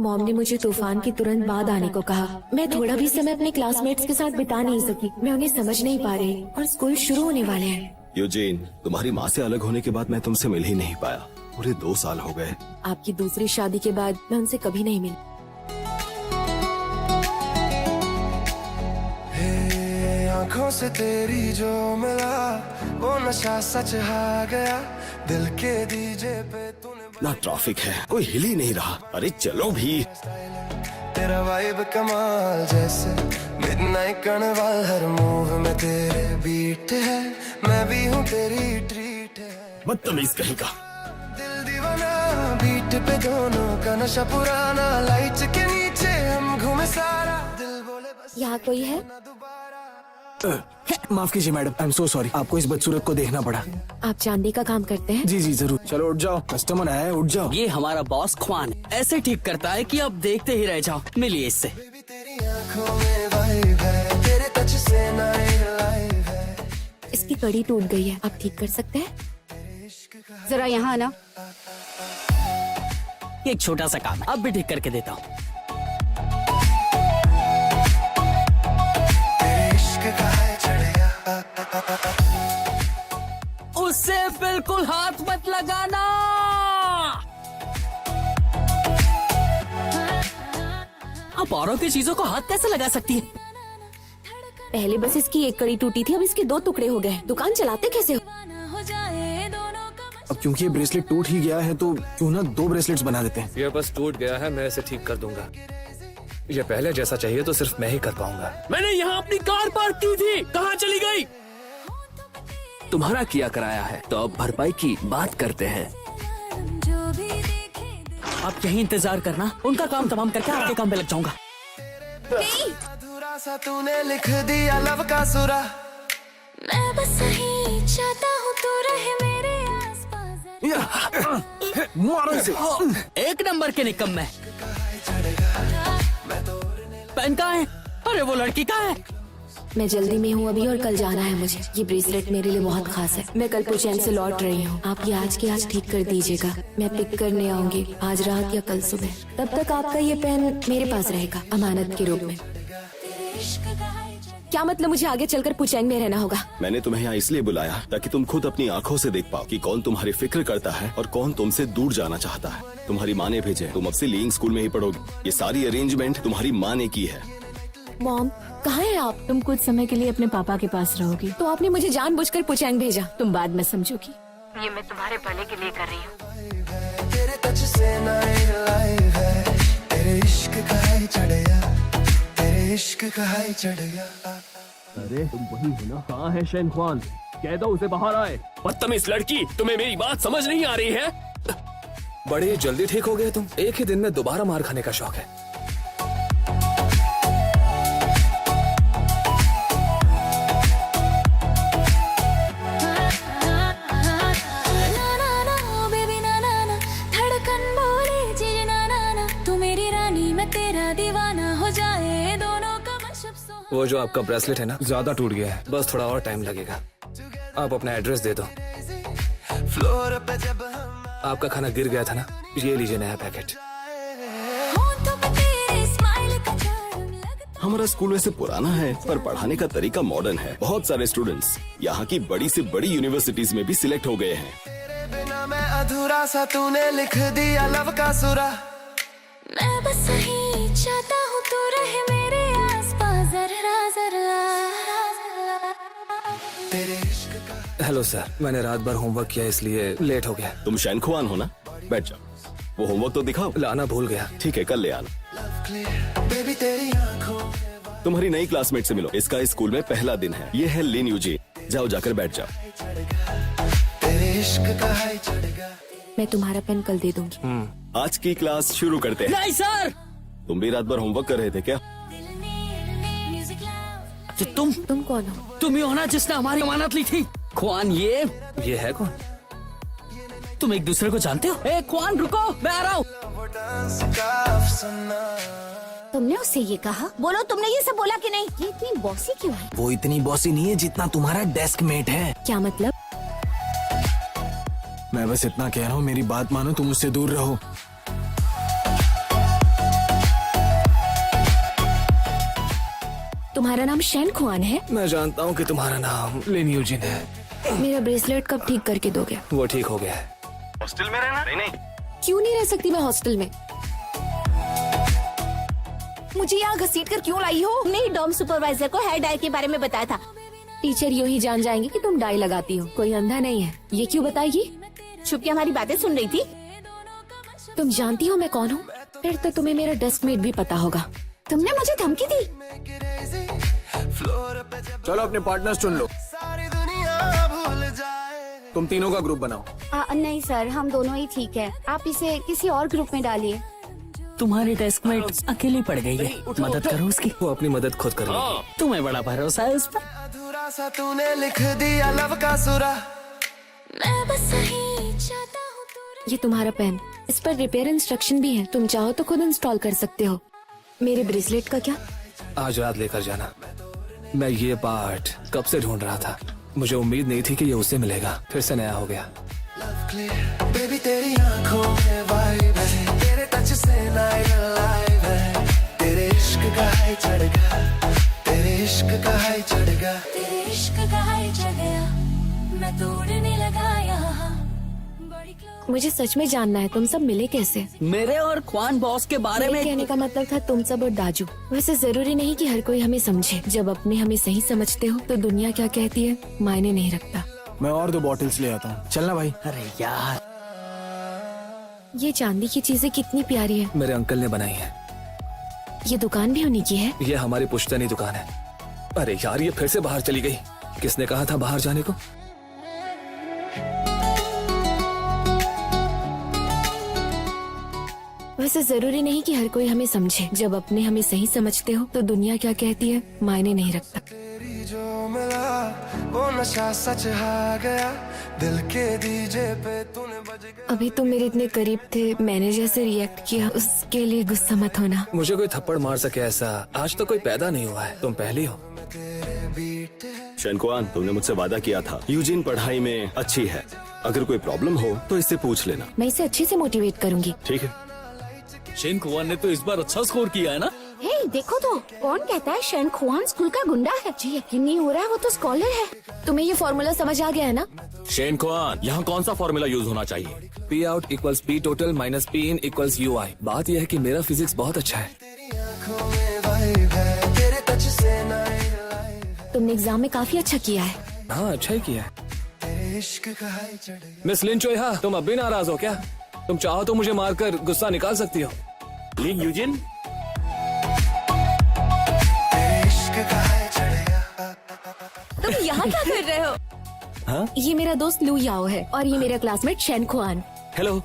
Mom ने मुझे तूफान के तुरंत बाद आने को कहा। मैं थोड़ा भी समय अपने क्लासमेट्स के साथ बिता नहीं सकी। मैं उन्हें समझ नहीं पा रही और स्कूल शुरू होने वाले हैं। यूजीन, तुम्हारी माँ से अलग होने के बाद मैं तुमसे मिल ही नहीं पाया। पूरे 2 साल हो गए। आपकी दूसरी शादी के बाद मैं उनसे कभी नहीं मिली। आँखों से तेरी जो मिला वो नशा सच आ गया। दिल के डीजे पे तूने ना ट्रैफिक है, कोई हिल ही नहीं रहा। अरे चलो भी। तेरा वाइब कमाल जैसे मिडनाइट कार्निवल। हर मूव में तेरे बीट है, मैं भी हूँ तेरी ट्रीट है। बदतमीज कहीं का। दिल दीवाना बीट पे दोनों का नशा पुराना। लाइट के नीचे हम घूमे सारा। दिल बोले बस यहाँ कोई है? ना दोबारा। माफ कीजिए madam, I am so sorry, आपको इस बदसूरत को देखना पड़ा। आप चांदी का काम करते हैं? जी जी जरूर। चलो उठ जाओ, कस्टमर आया है, उठ जाओ। ये हमारा बॉस ख्वान ऐसे ठीक करता है कि आप देखते ही रह जाओ। मिलिए इससे। बेबी तेरी आँखों में वाइब है, तेरे टच से नाइट लाइव है। इसकी कड़ी टूट गई है, आप ठीक कर सकते हैं? जरा यहाँ आना। ये एक छोटा सा काम है, अब भी ठीक करके देता हूँ। तेरे इश्क का है चढ़िया। उससे बिल्कुल हाथ मत लगाना। आप औरों की चीजों को हाथ कैसे लगा सकती है? पहले बस इसकी एक कड़ी टूटी थी, अब इसके 2 टुकड़े हो गए। दुकान चलाते कैसे हो? अब क्योंकि ये ब्रेसलेट टूट ही गया है तो क्यों ना 2 ब्रेसलेट्स बना देते हैं। ये बस टूट गया है, मैं इसे ठीक कर दूंगा। ये पहले जैसा चाहिए तो सिर्फ मैं ही कर पाऊंगा। मैंने यहाँ अपनी कार पार्क की थी, कहाँ चली गई? तुम्हारा किया कराया है तो अब भरपाई की बात करते हैं। आप यही इंतजार करना, उनका काम तमाम करके आपके काम पे लग जाऊंगा। अधूरा सा तूने लिख दिया लव का सुरा। मैं बस यही चाहता हूँ तू रहे मेरे आसपास। मारो इसे। एक नंबर के निकम्मे। पेन कहाँ है? अरे वो लड़की कहाँ है? मैं जल्दी में हूँ अभी और कल जाना है मुझे। ये ब्रेसलेट मेरे लिए बहुत खास है। मैं कल पुचैन से लौट रही हूँ। आप ये आज के आज ठीक कर दीजिएगा। मैं पिक करने आऊंगी आज रात या कल सुबह। तब तक आपका ये पेन मेरे पास रहेगा अमानत के रूप में। क्या मतलब मुझे आगे चलकर पुचैन में रहना होगा? मैंने तुम्हें यहाँ इसलिए बुलाया ताकि तुम खुद अपनी आंखों से देख पाओ कि कौन तुम्हारी फिक्र करता है और कौन तुमसे दूर जाना चाहता है। तुम्हारी माँ ने भेजे, तुम अब से लीइंग स्कूल में ही पढ़ोगी। ये सारी अरेंजमेंट तुम्हारी माँ ने की है। मॉम, कहाँ हैं आप? तुम कुछ समय के लिए अपने पापा के पास रहोगी। तो आपने मुझे जानबूझकर पुचैन भेजा। तुम बाद में समझोगी। ये मैं तुम्हारे भले के लिए कर रही हूँ। तेरे टच से नाइट लाइव है। तेरे इश्क का है चढ़िया। तेरे इश्क का है चढ़िया। अरे तुम वही हो ना? कहाँ है शैन ख्वान? कह दो उसे बाहर आए। बदतमीज लड़की, तुम्हें मेरी बात समझ नहीं आ रही है? बड़े जल्दी ठीक हो गए तुम। एक ही दिन में दोबारा मार खाने का शौक है। वो जो आपका ब्रेसलेट है ना, ज्यादा टूट गया है। बस थोड़ा और टाइम लगेगा। आप अपना एड्रेस दे दो। फ्लोर पे जब हम आपका खाना गिर गया था ना, ये लीजिए नया पैकेट। हमारा स्कूल वैसे पुराना है पर पढ़ाने का तरीका मॉडर्न है। बहुत सारे स्टूडेंट्स यहाँ की बड़ी से बड़ी यूनिवर्सिटीज में भी सिलेक्ट हो गए हैं। तेरे बिना मैं अधूरा सा तूने लिख दिया लव का सुरा। मैं बस यही चाहता हूँ तू रहे मेरे आसपास। जरा तेरे इश्क का हेलो सर, मैंने रात भर होमवर्क किया इसलिए लेट हो गया। तुम शैन ख्वान हो ना? बैठ जाओ, वो होमवर्क तो दिखाओ। लाना भूल गया। ठीक है, कल ले आना। लव क्लियर बेबी तेरी आँखों में तुम्हारी नई क्लासमेट से मिलो। इसका इस स्कूल में पहला दिन है। ये है लिन यूजीन। जाओ जाकर बैठ जाओ। तेरे इश्क का है चढ़िया। मैं तुम्हारा पेन कल दे दूंगी। आज की क्लास शुरू करते हैं। नहीं सर। तुम भी रात भर होमवर्क कर रहे थे क्या? तो तुम कौन हो? तुम ही हो ना जिसने हमारी अमानत ली थी? ख्वान ये है कौन? तुम एक दूसरे को जानते हो? ए ख्वान रुको, मैं आ रहा हूँ। वो डांस का अफसाना। तुमने उससे ये कहा? बोलो तुमने ये सब बोला कि नहीं? ये इतनी बॉसी क्यों है? वो इतनी बॉसी नहीं है जितना तुम्हारा डेस्क मेट है। क्या मतलब? मैं बस इतना कह रहा हूँ, मेरी बात मानो, तुम उससे दूर रहो। तुम्हारा नाम शैन खुआन है? मैं जानता हूँ कि तुम्हारा नाम लिन यूजिन है। मेरा ब्रेसलेट कब ठीक करके दोगे? वो ठीक हो गया है। हॉस्टल में रहना? नहीं। क्यों नहीं रह सकती मैं हॉस्टल में? मुझे यहाँ घसीट कर क्यों लाई हो? नहीं, डॉम सुपरवाइजर को हेयर डाई के बारे में बताया था। टीचर यूं ही जान जाएंगे कि तुम डाई लगाती हो। कोई अंधा नहीं है। ये क्यों बताएगी? छुप के हमारी बातें सुन रही थी। तुम जानती हो मैं कौन हूँ? फिर तो तुम्हें मेरा डेस्कमेट भी पता होगा। तुमने मुझे धमकी दी? चलो अपने पार्टनर्स चुन लो। सारी दुनिया भूल जाए। तुम तीनों का ग्रुप बनाओ। नहीं सर, हम दोनों ही ठीक है। आप इसे किसी और ग्रुप में डालिए। तुम्हारी डेस्कमेट अकेली पड़ गई है, मदद करो उसकी। वो अपनी मदद खुद कर लेगी। तुम्हें बड़ा भरोसा है उस पर। अधूरा सा तूने लिख दिया लव का सुरा। मैं बस सही चाहता हूँ तू ये तुम्हारा पेन, इस पर रिपेयर इंस्ट्रक्शन भी है। तुम चाहो तो खुद इंस्टॉल कर सकते हो। मेरे ब्रेसलेट का क्या? आज रात लेकर जाना। मैं ये पार्ट कब से ढूंढ रहा था। मुझे उम्मीद नहीं थी कि ये उससे मिलेगा। फिर से नया हो गया। बेबी तेरी आंखों में वाइब है, तेरे टच से नाइट लाइव है। तेरे इश्क का हाई चढ़ गया, तेरे इश्क का हाई चढ़ गया। तेरे इश्क का हाई चढ़ गया, मैं तोड़ने लगा यहाँ बड़ी close। मुझे सच में जानना है तुम सब मिले कैसे? मेरे और ख्वान बॉस के बारे मेरे कहने में का मतलब था तुम सब और दाजू। वैसे जरूरी नहीं कि हर कोई हमें समझे। जब अपने हमें सही समझते हो तो दुनिया क्या कहती है मायने नहीं रखता। मैं और 2 बॉटल्स ले आता हूँ। चलना भाई। अरे यार, ये चांदी की चीजें कितनी प्यारी है। मेरे अंकल ने बनाई है। ये दुकान भी उन्हीं की है। ये हमारी पुश्तैनी दुकान है। अरे यार, ये फिर से बाहर चली गई। किसने कहा था बाहर जाने को? वैसे जरूरी नहीं कि हर कोई हमें समझे। जब अपने हमें सही समझते हो तो दुनिया क्या कहती है मायने नहीं रखता। तेरी जो मिला वो नशा सच आ गया, दिल के डीजे पे तूने बज गया। अभी तुम मेरे इतने करीब थे, मैंने जैसे रिएक्ट किया उसके लिए गुस्सा मत होना। मुझे कोई थप्पड़ मार सके ऐसा आज तो कोई पैदा नहीं हुआ है। तुम पहली हो। तेरे बीट है। शनकुआन, तुमने मुझसे वादा किया था यूजिन पढ़ाई में अच्छी है। अगर कोई प्रॉब्लम हो तो इससे पूछ लेना। मैं इसे अच्छे से मोटिवेट करूंगी। ठीक है? शेन कुआन ने तो इस बार अच्छा स्कोर किया है ना। हे देखो तो, कौन कहता है शैन खुआन स्कूल का गुंडा है? जी यकीन नहीं हो रहा है, वो तो स्कॉलर है। तुम्हें ये फॉर्मूला समझ आ गया है ना? शेन कुआन, यहाँ कौन सा फॉर्मूला यूज होना चाहिए? P out equals P total minus P in equals UI। बात यह है कि मेरा फिजिक्स बहुत अच्छा है। तेरी आंखों में वाइब है, तेरे टच से नाइट लाइव है। तुमने एग्जाम में काफी अच्छा किया है। हाँ, अच्छा ही किया है। तेरे इश्क का हाई चढ़ गया। मिस लिन चोइहा, तुम अब भी नाराज हो क्या? तुम चाहो तो मुझे मारकर गुस्सा निकाल सकती हो। लिन यूजिन, तेरे इश्क का हाई चढ़ गया। तुम यहाँ क्या कर रहे हो? हाँ? ये मेरा दोस्त लू याओ है और ये मेरा क्लासमेट शैन खुआन। हेलो।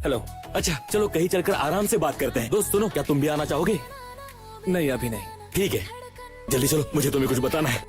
हेलो। अच्छा चलो कहीं चलकर आराम से बात करते हैं। दोस्त सुनो, क्या तुम भी आना चाहोगे? नहीं, अभी नहीं। ठीक है, जल्दी चलो, मुझे तुम्हें कुछ बताना है।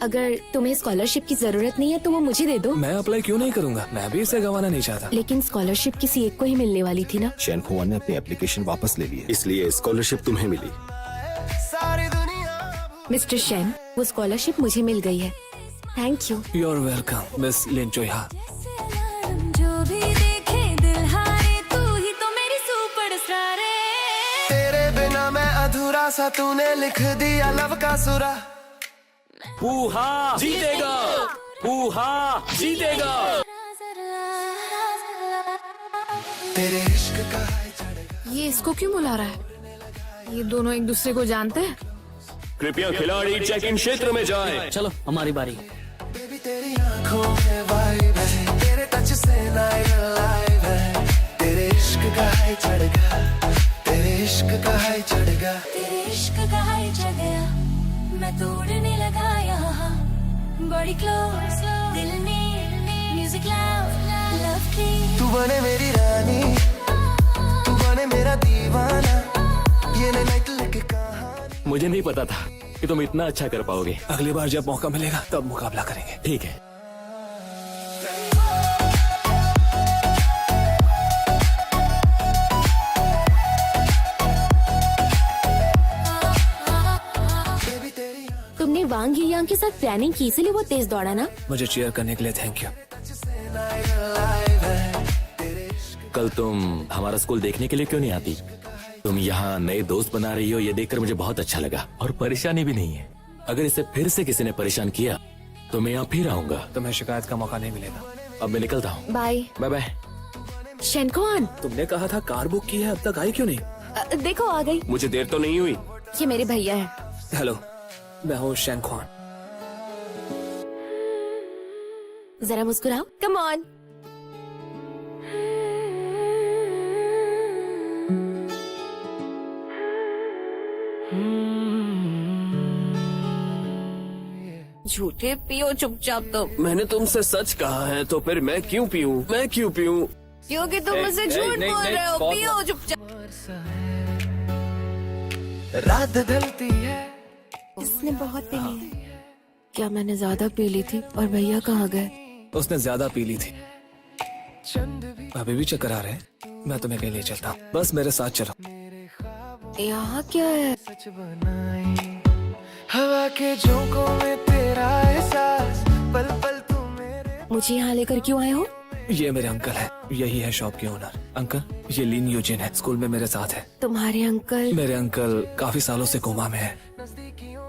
अगर तुम्हें स्कॉलरशिप की जरूरत नहीं है तो वो मुझे दे दो। मैं अप्लाई क्यों नहीं करूंगा? मैं भी इसे गंवाना नहीं चाहता। लेकिन स्कॉलरशिप किसी एक को ही मिलने वाली थी ना। शनकुआन ने अपनी एप्लीकेशन वापस ले ली है, इसलिए स्कॉलरशिप तुम्हें मिली। सारी दुनिया मिस्टर शैन, वो स्कॉलरशिप मुझे मिल गई है। Thank you. You are welcome miss लिन चोइहा। जो भी देखे दिल हारे, तू ही तो मेरी सुपरस्टार है। तेरे बिना मैं अधूरा सा, तूने लिख दिया लव का सुरा। पूहा जीतेगा, पूहा जीतेगा। तेरे इश्क का हाई चढ़ गया। ये इसको क्यों बुला रहा है? ये दोनों एक दूसरे को जानते हैं। कृपया खिलाड़ी चेक इन क्षेत्र में जाएं। चलो हमारी बारी। बेबी तेरी आंखों में वाइब है, तेरे टच से नाइट लाइव है। तेरे इश्क का हाई चढ़ गया, तेरे इश्क का हाई चढ़ गया। तेरे इश्क का हाई चढ़ गया, मैं तोड़ने लगा यहाँ बड़ी क्लोज दिल में म्यूजिक लव की। तू बने मेरी रानी, तू बने मेरा दीवाना। ये नाइट लेके कहानी। मुझे नहीं पता था कि तुम इतना अच्छा कर पाओगे। अगली बार जब मौका मिलेगा तब मुकाबला करेंगे। ठीक है। बेबी तेरी तुमने वांग यियांग के साथ प्लानिंग की, इसलिए वो तेज दौड़ा ना। मुझे चीयर करने के लिए थैंक यू। नाइट लाइव है। तेरे इश्क कल तुम हमारा स्कूल देखने के लिए क्यों नहीं आती? तुम यहाँ नए दोस्त बना रही हो, ये देखकर मुझे बहुत अच्छा लगा और परेशानी भी नहीं है। अगर इसे फिर से किसी ने परेशान किया तो मैं यहाँ फिर आऊंगा। तुम्हें शिकायत का मौका नहीं मिलेगा। अब मैं निकलता हूँ। बाय। Bye bye. शेनकुआन, तुमने कहा था कार बुक की है, अब तक आई क्यों नहीं? देखो आ गई। मुझे देर तो नहीं हुई। ये मेरे भैया हैं। हेलो, मैं हूँ शेनकुआन। जरा मुस्कुराओ, कम ऑन। झूठे पियो चुपचाप। तो मैंने तुमसे सच कहा है तो फिर मैं क्यों पीऊं? मैं क्यों पीऊं? क्योंकि तुम मुझसे झूठ बोल रहे हो। पियो चुपचाप। रात ढलती है। इसने बहुत पी ली है। क्या मैंने ज्यादा पी ली थी? और भैया कहाँ गए? उसने ज्यादा पी ली थी। अभी भी चक्कर आ रहे हैं? मैं तुम्हें कहीं ले चलता हूँ, बस मेरे साथ चलो। यहाँ क्या है? सच बनाई हवा के झोंकों में तेरा एहसास, पल पल तू मेरे। मुझे यहाँ लेकर क्यों आए हो? ये मेरे अंकल है, यही है शॉप के ओनर। अंकल, ये लीन यूजिन है, स्कूल में मेरे साथ है। तुम्हारे अंकल? मेरे अंकल काफी सालों से कोमा में है।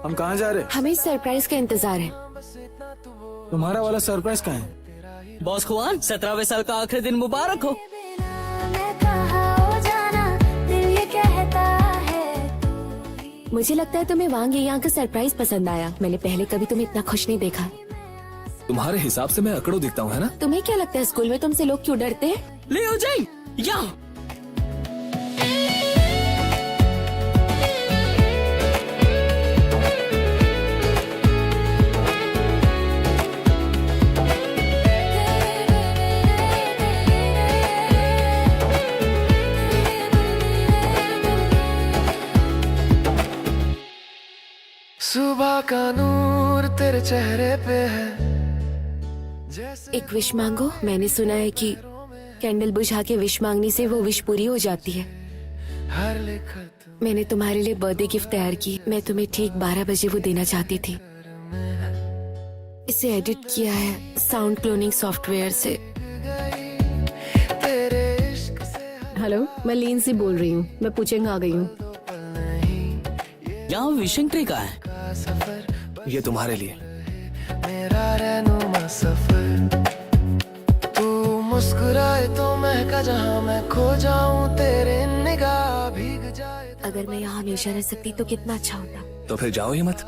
हम कहाँ जा रहे? हमें सरप्राइज का इंतजार है। तुम्हारा वाला सरप्राइज कहाँ है? बॉस खुआन, 17वें साल का आखिरी दिन मुबारक हो। मैं कहाँ हो जाना, दिल ये कहता है। मुझे लगता है तुम्हें वांग यहाँ का सरप्राइज पसंद आया। मैंने पहले कभी तुम्हें इतना खुश नहीं देखा। तुम्हारे हिसाब से मैं अकड़ो दिखता हूँ, है ना? तुम्हें क्या लगता है स्कूल में तुमसे लोग क्यों डरते हैं? ले हो जाए यहाँ। सुबह का नूर तेरे चेहरे पे है। एक विश मांगो। मैंने सुना है कि कैंडल बुझा के विश मांगने से वो विश पूरी हो जाती है। हर लिखत मैंने तुम्हारे लिए बर्थडे गिफ्ट तैयार की। मैं तुम्हें ठीक 12 बजे वो देना चाहती थी। इसे एडिट किया है साउंड क्लोनिंग सॉफ्टवेयर से। तेरे इश्क से हेलो, मैं लीन से बोल रही हूँ। मैं पूछेंग आ गई हूँ। यहाँ विशिंग ट्री का है। सफर ये तुम्हारे लिए। मेरा रहनुमा सफर। तू मुस्कुराए तो महका जहाँ मैं खो जाऊं, तेरे निगाह भीग जाए। अगर मैं यहाँ हमेशा रह सकती तो कितना अच्छा होता। तो फिर जाओ ही मत।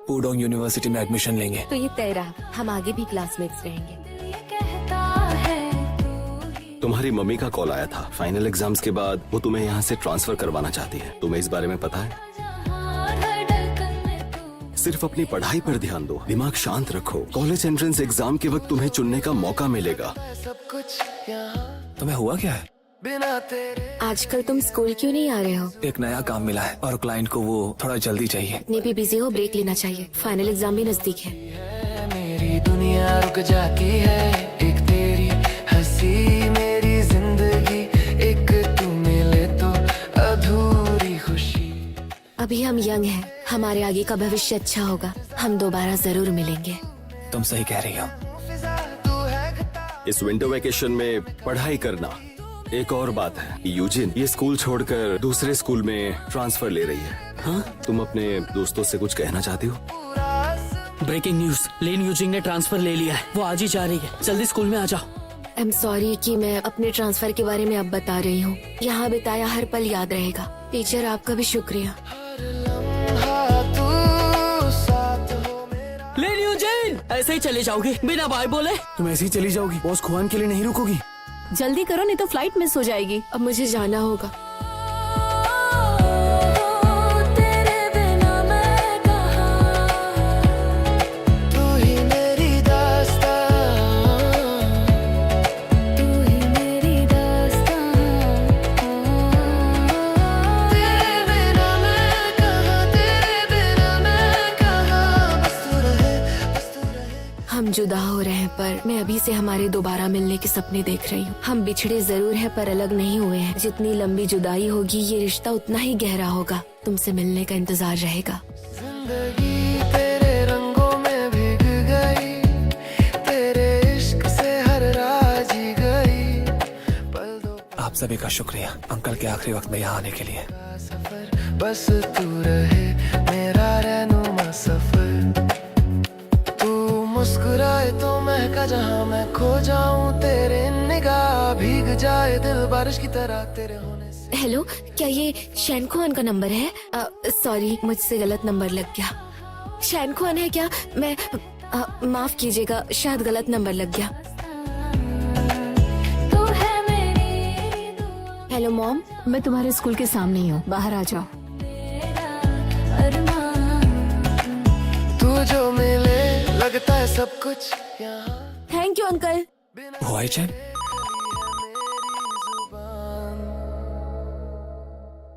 पुडोंग यूनिवर्सिटी में एडमिशन लेंगे। तो ये तय रहा, हम आगे भी क्लासमेट्स रहेंगे। ये कहता है तू ही। तुम्हारी मम्मी का कॉल आया था। फाइनल एग्जाम्स के बाद वो तुम्हें यहाँ से ट्रांसफर करवाना चाहती है। तुम्हें इस बारे में पता है? हर धड़कन में तू। सिर्फ अपनी पढ़ाई पर ध्यान दो, दिमाग शांत रखो। कॉलेज एंट्रेंस एग्जाम के वक्त तुम्हें चुनने का मौका मिलेगा। सब कुछ यहाँ तुम्हें हुआ क्या है? बिना तेरे। आजकल तुम स्कूल क्यों नहीं आ रहे हो? एक नया काम मिला है और क्लाइंट को वो थोड़ा जल्दी चाहिए। इतने भी बिजी हो, ब्रेक लेना चाहिए। फाइनल एग्जाम भी नजदीक है। मेरी दुनिया रुक जाती है। एक तेरी हंसी मेरी जिंदगी, एक तू मिले तो अधूरी खुशी। अभी हम यंग हैं, हमारे आगे का भविष्य अच्छा होगा। हम दोबारा जरूर मिलेंगे। तुम सही कह रही हो। फिजा तू है घटा। इस विंटर वेकेशन में पढ़ाई करना। एक और बात है, यूजिन ये स्कूल छोड़कर दूसरे स्कूल में ट्रांसफर ले रही है। हाँ, तुम अपने दोस्तों से कुछ कहना चाहती हो? ब्रेकिंग न्यूज, लेन यूजिंग ने ट्रांसफर ले लिया है। वो आज ही जा रही है। जल्दी स्कूल में आ जाओ। आई एम सॉरी कि मैं अपने ट्रांसफर के बारे में अब बता रही हूँ। यहाँ बिताया हर पल याद रहेगा। टीचर, आपका भी शुक्रिया। तू साथ हो मेरा। लेन यूजिन, ऐसे ही चले जाओगे बिना बाय बोले? तुम ऐसे ही चली जाओगी? बॉस खुआन के लिए नहीं रुकोगी? जल्दी करो, नहीं तो फ्लाइट मिस हो जाएगी। अब मुझे जाना होगा। तेरे बिना मैं कहाँ। तू ही मेरी दास्तां। तू ही मेरी दास्तां। तेरे बिना मैं कहाँ, तेरे बिना मैं कहाँ। बस तू रहे, बस तू रहे। हम जुदा हो रहे हैं, पर मैं अभी से हमारे दोबारा मिलने के सपने देख रही हूँ। हम बिछड़े जरूर हैं पर अलग नहीं हुए हैं। जितनी लंबी जुदाई होगी ये रिश्ता उतना ही गहरा होगा। तुमसे मिलने का इंतजार रहेगा। जिंदगी तेरे रंगों में भीग गई, तेरे इश्क से हर राह जी गई। पल दो आप सभी का शुक्रिया अंकल के आखिरी वक्त में यहाँ आने के लिए। सफर बस तू रहे मेरा रहनुमा सफर, तू मुस्कुराए तो महका जहाँ मैं खो जाऊं, तेरे निगाह भीग जाए दिल बारिश की तरह तेरे होने से। हेलो, क्या ये शैन खुआन का नंबर है? सॉरी, मुझसे गलत नंबर लग गया। शैन खुआन है क्या? मैं माफ कीजिएगा, शायद गलत नंबर लग गया। तू है मेरी दुआ, हेलो मॉम, मैं तुम्हारे स्कूल के सामने ही हूँ, बाहर आ जाओ। अरमान तू जो मिले लगता है सब कुछ यहाँ, थैंक यू अंकल। हुआ ही चैन?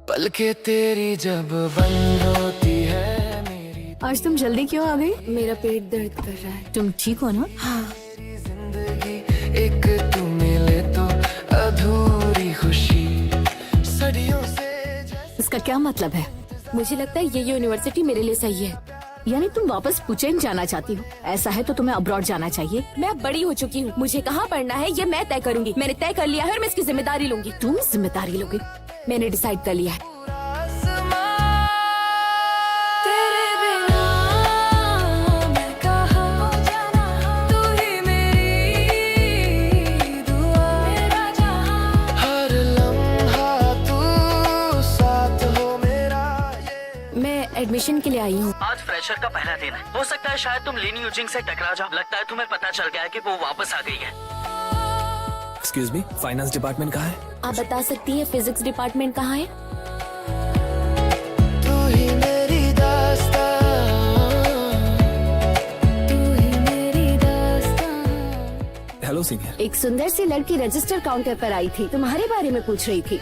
पलके तेरी जब बंद होती है मेरी आज तुम जल्दी क्यों आ गई? मेरा पेट दर्द कर रहा है। तुम ठीक हो ना? हाँ, जिंदगी, एक तू मिले तो अधूरी खुशी, सदियों से जैसे इसका क्या मतलब है? मुझे लगता है ये यूनिवर्सिटी मेरे लिए सही है। यानी तुम वापस पुचेन जाना चाहती हो? ऐसा है तो तुम्हें अब्रॉड जाना चाहिए। मैं अब बड़ी हो चुकी हूँ, मुझे कहाँ पढ़ना है ये मैं तय करूंगी। मैंने तय कर लिया है और मैं इसकी जिम्मेदारी लूंगी। तुम जिम्मेदारी लोगे? मैंने डिसाइड कर लिया है। तेरे बिना मैं कहाँ जाना, तू ही मेरी दुआ, मेरा जहां। हर लम्हा तू साथ हो मेरा, ये मैं एडमिशन के लिए आई हूँ। आज फ्रेशर का पहला दिन है। हो सकता है शायद तुम लेनी यूजिंग से टकरा जाओ। लगता है तुम्हें पता चल गया है कि वो वापस आ गई है। एक्सक्यूज मी, फाइनेंस डिपार्टमेंट कहाँ है? आप बता सकती हैं फिजिक्स डिपार्टमेंट कहाँ है? तू ही मेरी दास्तां, तू ही मेरी दास्तां। Hello senior. एक सुंदर सी लड़की रजिस्टर काउंटर पर आई थी, तुम्हारे बारे में पूछ रही थी।